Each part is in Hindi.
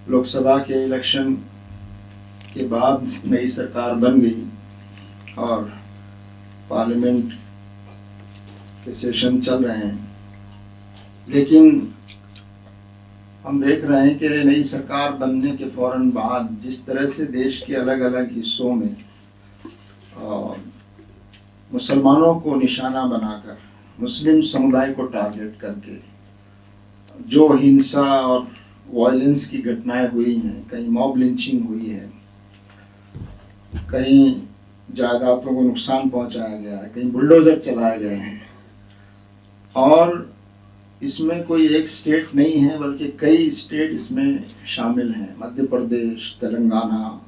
लोकसभा के इलेक्शन के बाद नई सरकार बन गई और पार्लियामेंट के सेशन चल रहे हैं, लेकिन हम देख रहे हैं कि नई सरकार बनने के फौरन बाद जिस तरह से देश के अलग अलग हिस्सों में मुसलमानों को निशाना बनाकर, मुस्लिम समुदाय को टारगेट करके जो हिंसा और वायलेंस की घटनाएं हुई हैं, कहीं मॉब लिंचिंग हुई है, कहीं जायदादों को नुकसान पहुंचाया गया है, कहीं बुलडोजर चलाए गए हैं, और इसमें कोई एक स्टेट नहीं है बल्कि कई स्टेट इसमें शामिल हैं। मध्य प्रदेश, तेलंगाना,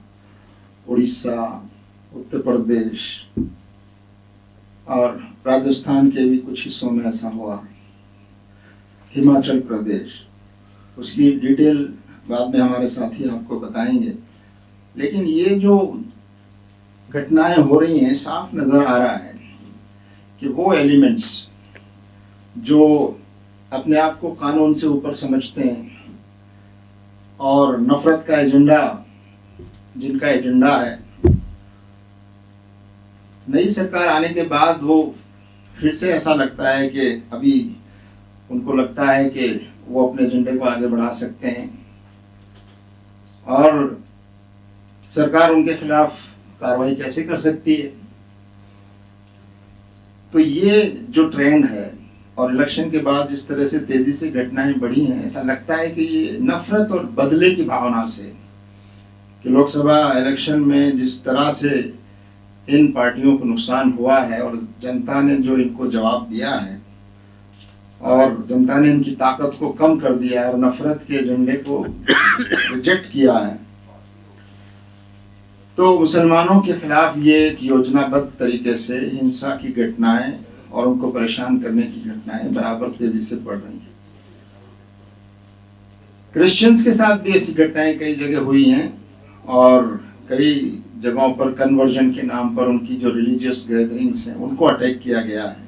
उड़ीसा, उत्तर प्रदेश और राजस्थान के भी कुछ हिस्सों में ऐसा हुआ, हिमाचल प्रदेश। उसकी डिटेल बाद में हमारे साथी आपको बताएंगे। लेकिन ये जो घटनाएं हो रही हैं, साफ नज़र आ रहा है कि वो एलिमेंट्स जो अपने आप को कानून से ऊपर समझते हैं और नफरत का एजेंडा जिनका एजेंडा है, नई सरकार आने के बाद वो फिर से ऐसा लगता है कि अभी उनको लगता है कि वो अपने एजेंडे को आगे बढ़ा सकते हैं और सरकार उनके खिलाफ कार्रवाई कैसे कर सकती है। तो ये जो ट्रेंड है और इलेक्शन के बाद जिस तरह से तेजी से घटनाएं बढ़ी हैं, ऐसा लगता है कि ये नफरत और बदले की भावना से, कि लोकसभा इलेक्शन में जिस तरह से इन पार्टियों को नुकसान हुआ है और जनता ने जो इनको जवाब दिया है और जनता ने इनकी ताकत को कम कर दिया है और नफरत के एजेंडे को रिजेक्ट किया है, तो मुसलमानों के खिलाफ ये एक योजनाबद्ध तरीके से हिंसा की घटनाएं और उनको परेशान करने की घटनाएं बराबर तेजी से बढ़ रही हैं। क्रिश्चियंस के साथ भी ऐसी घटनाएं कई जगह हुई हैं और कई जगहों पर कन्वर्जन के नाम पर उनकी जो रिलीजियस गैदरिंग्स हैं उनको अटैक किया गया है।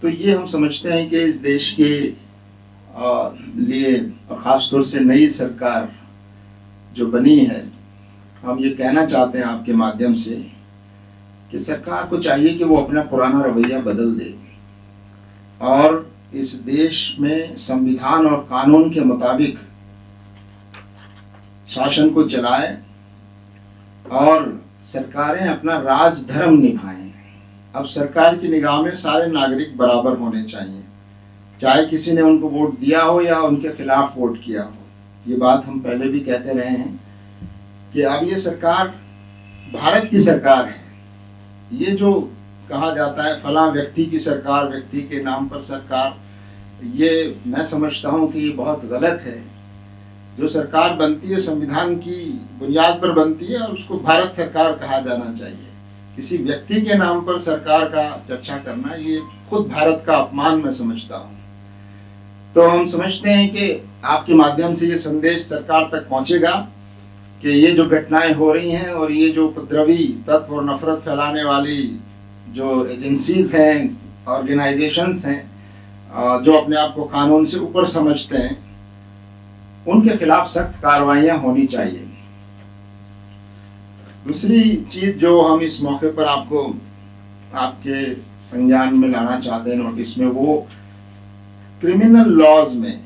तो ये हम समझते हैं कि इस देश के लिए और ख़ासतौर से नई सरकार जो बनी है, हम ये कहना चाहते हैं आपके माध्यम से कि सरकार को चाहिए कि वो अपना पुराना रवैया बदल दे और इस देश में संविधान और कानून के मुताबिक शासन को चलाए और सरकारें अपना राज धर्म निभाएं। अब सरकार की निगाह में सारे नागरिक बराबर होने चाहिए, चाहे किसी ने उनको वोट दिया हो या उनके खिलाफ वोट किया हो। ये बात हम पहले भी कहते रहे हैं कि अब ये सरकार भारत की सरकार है। ये जो कहा जाता है फला व्यक्ति की सरकार, व्यक्ति के नाम पर सरकार, ये मैं समझता हूँ कि ये बहुत गलत है। जो सरकार बनती है संविधान की बुनियाद पर बनती है और उसको भारत सरकार कहा जाना चाहिए। किसी व्यक्ति के नाम पर सरकार का चर्चा करना ये खुद भारत का अपमान मैं समझता हूँ। तो हम समझते हैं कि आपके माध्यम से ये संदेश सरकार तक पहुँचेगा कि ये जो घटनाएं हो रही हैं और ये जो उपद्रवी तत्व और नफरत फैलाने वाली जो एजेंसीज हैं, ऑर्गेनाइजेशंस हैं, जो अपने आप को कानून से ऊपर समझते हैं, उनके खिलाफ सख्त कार्रवाइयां होनी चाहिए। दूसरी चीज जो हम इस मौके पर आपको आपके संज्ञान में लाना चाहते हैं नोटिस में, वो क्रिमिनल लॉज में,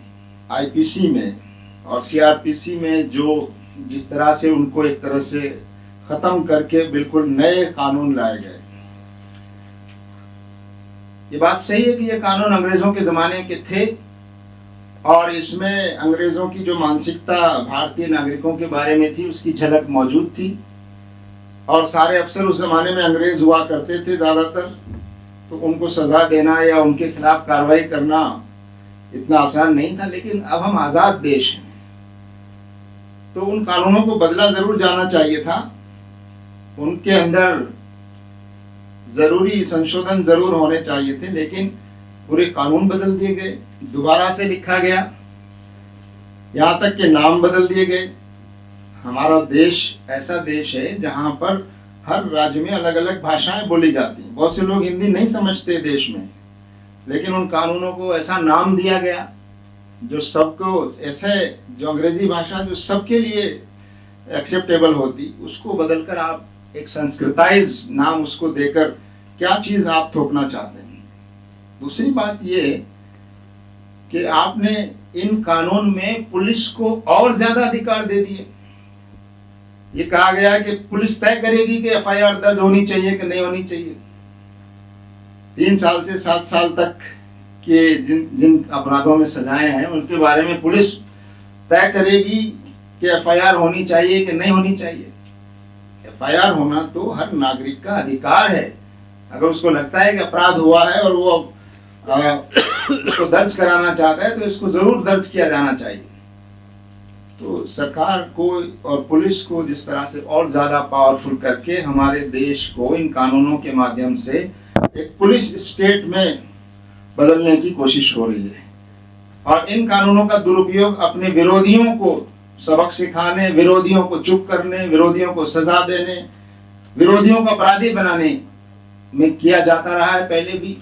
आईपीसी में और सीआरपीसी में जो जिस तरह से उनको एक तरह से खत्म करके बिल्कुल नए कानून लाए गए। ये बात सही है कि ये कानून अंग्रेजों के जमाने के थे और इसमें अंग्रेजों की जो मानसिकता भारतीय नागरिकों के बारे में थी उसकी झलक मौजूद थी और सारे अफसर उस जमाने में अंग्रेज हुआ करते थे ज़्यादातर, तो उनको सजा देना या उनके खिलाफ कार्रवाई करना इतना आसान नहीं था। लेकिन अब हम आज़ाद देश हैं तो उन कानूनों को बदला जरूर जाना चाहिए था, उनके अंदर जरूरी संशोधन जरूर होने चाहिए थे, लेकिन पूरे कानून बदल दिए गए, दोबारा से लिखा गया, यहाँ तक के नाम बदल दिए गए। हमारा देश ऐसा देश है जहाँ पर हर राज्य में अलग अलग भाषाएं बोली जाती हैं। बहुत से लोग हिंदी नहीं समझते देश में, लेकिन उन कानूनों को ऐसा नाम दिया गया जो सबको ऐसे, जो अंग्रेजी भाषा जो सबके लिए एक्सेप्टेबल होती, उसको बदलकर आप एक संस्कृताइज नाम उसको देकर क्या चीज आप थोपना चाहते हैं। दूसरी बात ये कि आपने इन कानून में पुलिस को और ज्यादा अधिकार दे दिए। ये कहा गया है कि पुलिस तय करेगी कि एफआईआर दर्ज होनी चाहिए कि नहीं होनी चाहिए। 3 साल से 7 साल तक के जिन जिन अपराधों में सजाएं हैं उनके बारे में पुलिस तय करेगी कि एफआईआर होनी चाहिए कि नहीं होनी चाहिए। एफआईआर होना तो हर नागरिक का अधिकार है। अगर उसको लगता है कि अपराध हुआ है और वो उसको दर्ज कराना चाहता है तो इसको जरूर दर्ज किया जाना चाहिए। तो सरकार को और पुलिस को जिस तरह से और ज्यादा पावरफुल करके हमारे देश को इन कानूनों के माध्यम से एक पुलिस स्टेट में बदलने की कोशिश हो रही है, और इन कानूनों का दुरुपयोग अपने विरोधियों को सबक सिखाने, विरोधियों को चुप करने, विरोधियों को सजा देने, विरोधियों को अपराधी बनाने में किया जाता रहा है पहले भी,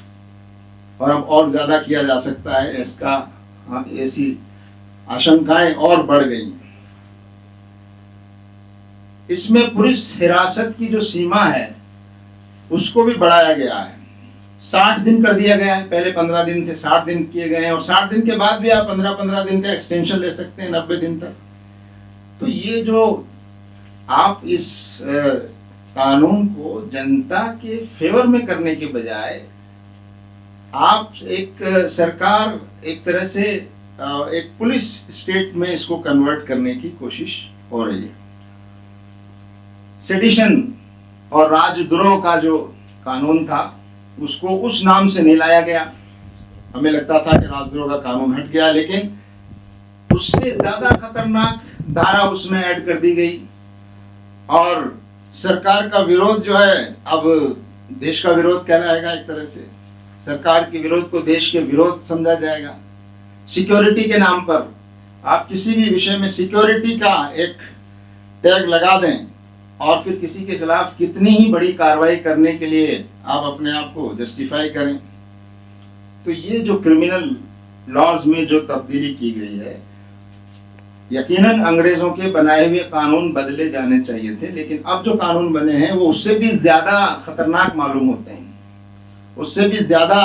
और अब और ज्यादा किया जा सकता है। इसका ऐसी आशंकाएं और बढ़ गई। इसमें पुलिस हिरासत की जो सीमा है उसको भी बढ़ाया गया है। 60 दिन कर दिया गया है। पहले 15 दिन थे, 60 दिन किए गए हैं, और 60 दिन के बाद भी आप 15-15 दिन का एक्सटेंशन ले सकते हैं, 90 दिन तक। तो ये जो आप इस कानून को जनता के फेवर में करने के बजाय आप एक सरकार एक तरह से एक पुलिस स्टेट में इसको कन्वर्ट करने की कोशिश हो रही है। सेडिशन और राजद्रोह का जो कानून था उसको उस नाम से नहीं लाया गया। हमें लगता था कि राजद्रोह का कानून हट गया, लेकिन उससे ज्यादा खतरनाक धारा उसमें ऐड कर दी गई, और सरकार का विरोध जो है अब देश का विरोध कहलाएगा। एक तरह से सरकार के विरोध को देश के विरोध समझा जाएगा। सिक्योरिटी के नाम पर आप किसी भी विषय में सिक्योरिटी का एक टैग लगा दें और फिर किसी के खिलाफ कितनी ही बड़ी कार्रवाई करने के लिए आप अपने आप को जस्टिफाई करें। तो ये जो क्रिमिनल लॉज में जो तब्दीली की गई है, यकीनन अंग्रेजों के बनाए हुए कानून बदले जाने चाहिए थे, लेकिन अब जो कानून बने हैं वो उससे भी ज्यादा खतरनाक मालूम होते हैं। उससे भी ज्यादा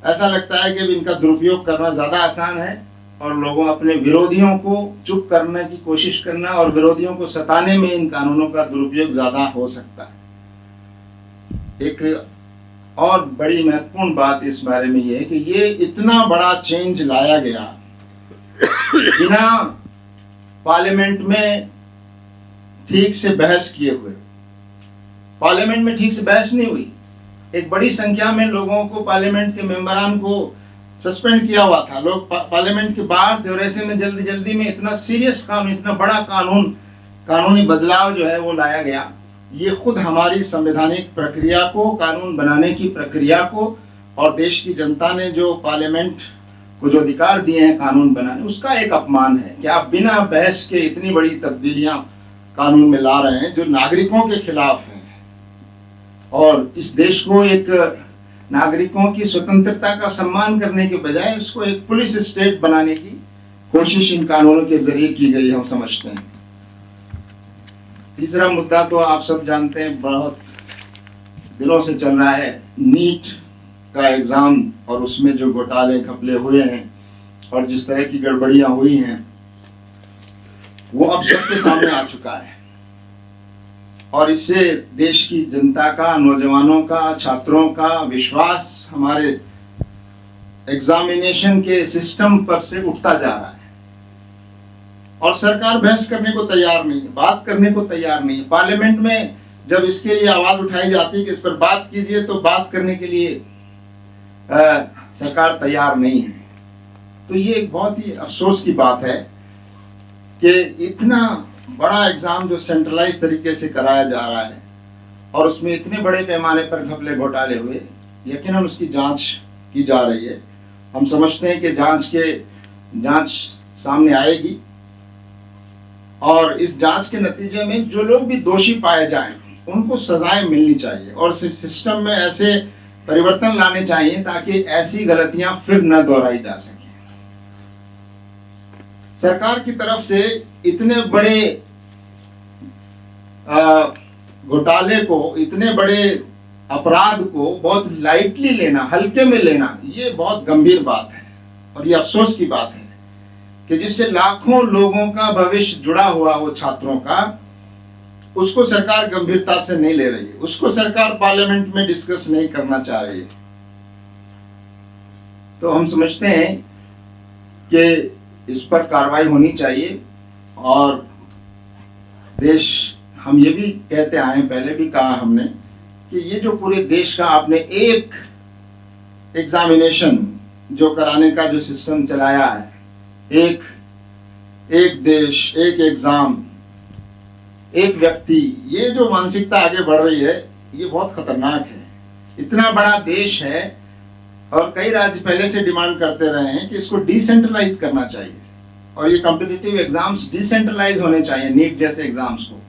ऐसा लगता है कि इनका दुरुपयोग करना ज्यादा आसान है, और लोगों अपने विरोधियों को चुप करने की कोशिश करना और विरोधियों को सताने में इन कानूनों का दुरुपयोग ज्यादा हो सकता है। एक और बड़ी महत्वपूर्ण बात इस बारे में यह है कि ये इतना बड़ा चेंज लाया गया बिना पार्लियामेंट में ठीक से बहस किए हुए। पार्लियामेंट में ठीक से बहस नहीं हुई। एक बड़ी संख्या में लोगों को, पार्लियामेंट के मेंबरान को सस्पेंड किया हुआ था। लोग पार्लियामेंट के बाहर थे, और ऐसे में जल्दी जल्दी में इतना सीरियस कानून, इतना बड़ा कानूनी बदलाव जो है वो लाया गया। ये खुद हमारी संवैधानिक प्रक्रिया को, कानून बनाने की प्रक्रिया को, और देश की जनता ने जो पार्लियामेंट को जो अधिकार दिए हैं कानून बनाने, उसका एक अपमान है कि आप बिना बहस के इतनी बड़ी तब्दीलियां कानून में ला रहे हैं जो नागरिकों के खिलाफ हैं, और इस देश को एक नागरिकों की स्वतंत्रता का सम्मान करने के बजाय इसको एक पुलिस स्टेट बनाने की कोशिश इन कानूनों के जरिए की गई, हम समझते हैं। तीसरा मुद्दा तो आप सब जानते हैं, बहुत दिनों से चल रहा है, नीट का एग्जाम, और उसमें जो घोटाले घपले हुए हैं और जिस तरह की गड़बड़ियां हुई हैं वो अब सबके सामने आ चुका है, और इससे देश की जनता का, नौजवानों का, छात्रों का विश्वास हमारे एग्जामिनेशन के सिस्टम पर से उठता जा रहा है। और सरकार बहस करने को तैयार नहीं है, बात करने को तैयार नहीं है। पार्लियामेंट में जब इसके लिए आवाज उठाई जाती है कि इस पर बात कीजिए, तो बात करने के लिए सरकार तैयार नहीं है। तो ये एक बहुत ही अफसोस की बात है कि इतना बड़ा एग्जाम जो सेंट्रलाइज तरीके से कराया जा रहा है और उसमें इतने बड़े पैमाने पर घपले घोटाले हुए, यकीनन उसकी जांच की जा रही है। हम समझते हैं कि जांच सामने आएगी, और इस जांच के नतीजे में जो लोग भी दोषी पाए जाएं उनको सजाएं मिलनी चाहिए, और सिस्टम में ऐसे परिवर्तन लाने चाहिए ताकि ऐसी गलतियां फिर न दोहराई जा सके। सरकार की तरफ से इतने बड़े घोटाले को, इतने बड़े अपराध को बहुत लाइटली लेना, हल्के में लेना, ये बहुत गंभीर बात है। और ये अफसोस की बात है कि जिससे लाखों लोगों का भविष्य जुड़ा हुआ हो, छात्रों का, उसको सरकार गंभीरता से नहीं ले रही है, उसको सरकार पार्लियामेंट में डिस्कस नहीं करना चाह रही है। तो हम समझते हैं कि इस पर कार्रवाई होनी चाहिए। और देश, हम ये भी कहते आए हैं, पहले भी कहा हमने, कि ये जो पूरे देश का आपने एक एग्जामिनेशन जो कराने का जो सिस्टम चलाया है, एक देश, एक एग्जाम, एक व्यक्ति, ये जो मानसिकता आगे बढ़ रही है, ये बहुत खतरनाक है। इतना बड़ा देश है और कई राज्य पहले से डिमांड करते रहे हैं कि इसको डिसेंट्रलाइज करना चाहिए और ये कॉम्पिटिटिव एग्जाम्स डिसेंट्रलाइज होने चाहिए, नीट जैसे एग्जाम्स को।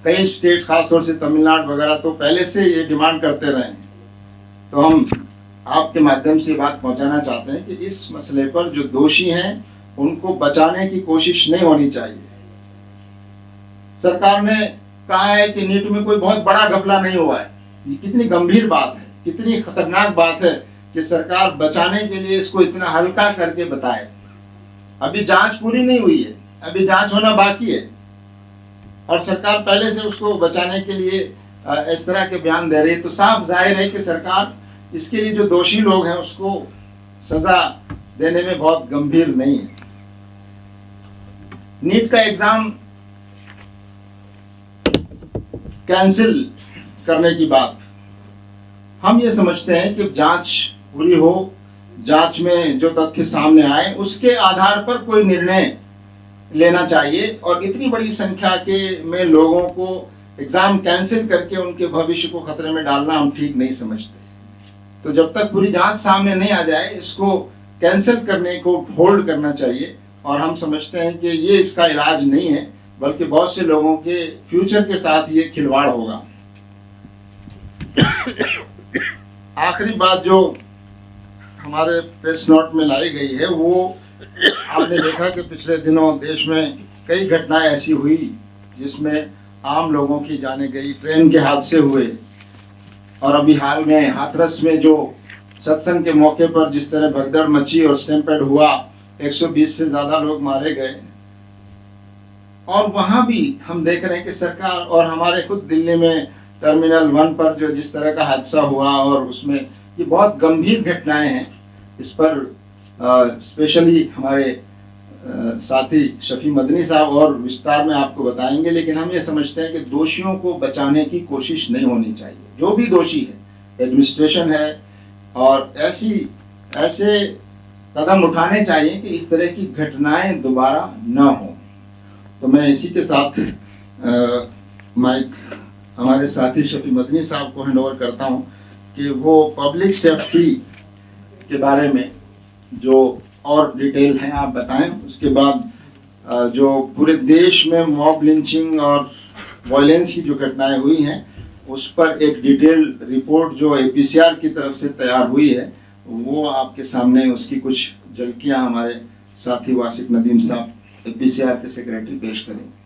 कई स्टेट्स, खासतौर से तमिलनाडु वगैरह, तो पहले से ये डिमांड करते रहे हैं। तो हम आपके माध्यम से बात पहुंचाना चाहते हैं कि इस मसले पर जो दोषी हैं उनको बचाने की कोशिश नहीं होनी चाहिए। सरकार ने कहा है कि नीट में कोई बहुत बड़ा घपला नहीं हुआ है। ये कितनी गंभीर बात है, कितनी खतरनाक बात है कि सरकार बचाने के लिए इसको इतना हल्का करके बताए। अभी जांच पूरी नहीं हुई है, अभी जांच होना बाकी है और सरकार पहले से उसको बचाने के लिए इस तरह के बयान दे रही है। तो साफ जाहिर है कि सरकार इसके लिए जो दोषी लोग हैं उसको सजा देने में बहुत गंभीर नहीं है। नीट का एग्जाम कैंसिल करने की बात, हम ये समझते हैं कि जांच पूरी हो, जांच में जो तथ्य सामने आए उसके आधार पर कोई निर्णय लेना चाहिए। और इतनी बड़ी संख्या के में लोगों को एग्जाम कैंसिल करके उनके भविष्य को खतरे में डालना हम ठीक नहीं समझते। तो जब तक पूरी जांच सामने नहीं आ जाए, इसको कैंसिल करने को होल्ड करना चाहिए। और हम समझते हैं कि ये इसका इलाज नहीं है, बल्कि बहुत से लोगों के फ्यूचर के साथ ये खिलवाड़ होगा। आखिरी बात जो हमारे प्रेस नोट में लाई गई है, वो आपने देखा कि पिछले दिनों देश में कई घटनाएं ऐसी हुई जिसमें आम लोगों की जाने गई, ट्रेन के हादसे हुए। और अभी हाल में हाथरस में जो सत्संग के मौके पर जिस तरह भगदड़ मची और स्टैम्पेड हुआ, 120 से ज्यादा लोग मारे गए। और वहां भी हम देख रहे हैं कि सरकार, और हमारे खुद दिल्ली में टर्मिनल 1 पर जो जिस तरह का हादसा हुआ, और उसमें ये बहुत गंभीर घटनाएं हैं। इस पर स्पेशली हमारे साथी शफी मदनी साहब और विस्तार में आपको बताएंगे। लेकिन हम ये समझते हैं कि दोषियों को बचाने की कोशिश नहीं होनी चाहिए। जो भी दोषी है, एडमिनिस्ट्रेशन है, और ऐसे कदम उठाने चाहिए कि इस तरह की घटनाएं दोबारा न हो। तो मैं इसी के साथ माइक हमारे साथी शफी मदनी साहब को हैंड ओवर करता हूं कि वो पब्लिक सेफ्टी के बारे में जो और डिटेल हैं आप बताएं। उसके बाद जो पूरे देश में मॉब लिंचिंग और वायलेंस की जो घटनाएं हुई हैं, उस पर एक डिटेल रिपोर्ट जो APCR की तरफ से तैयार हुई है, वो आपके सामने उसकी कुछ झलकियां हमारे साथी वासिक नदीम साहब APCR के सेक्रेटरी पेश करेंगे।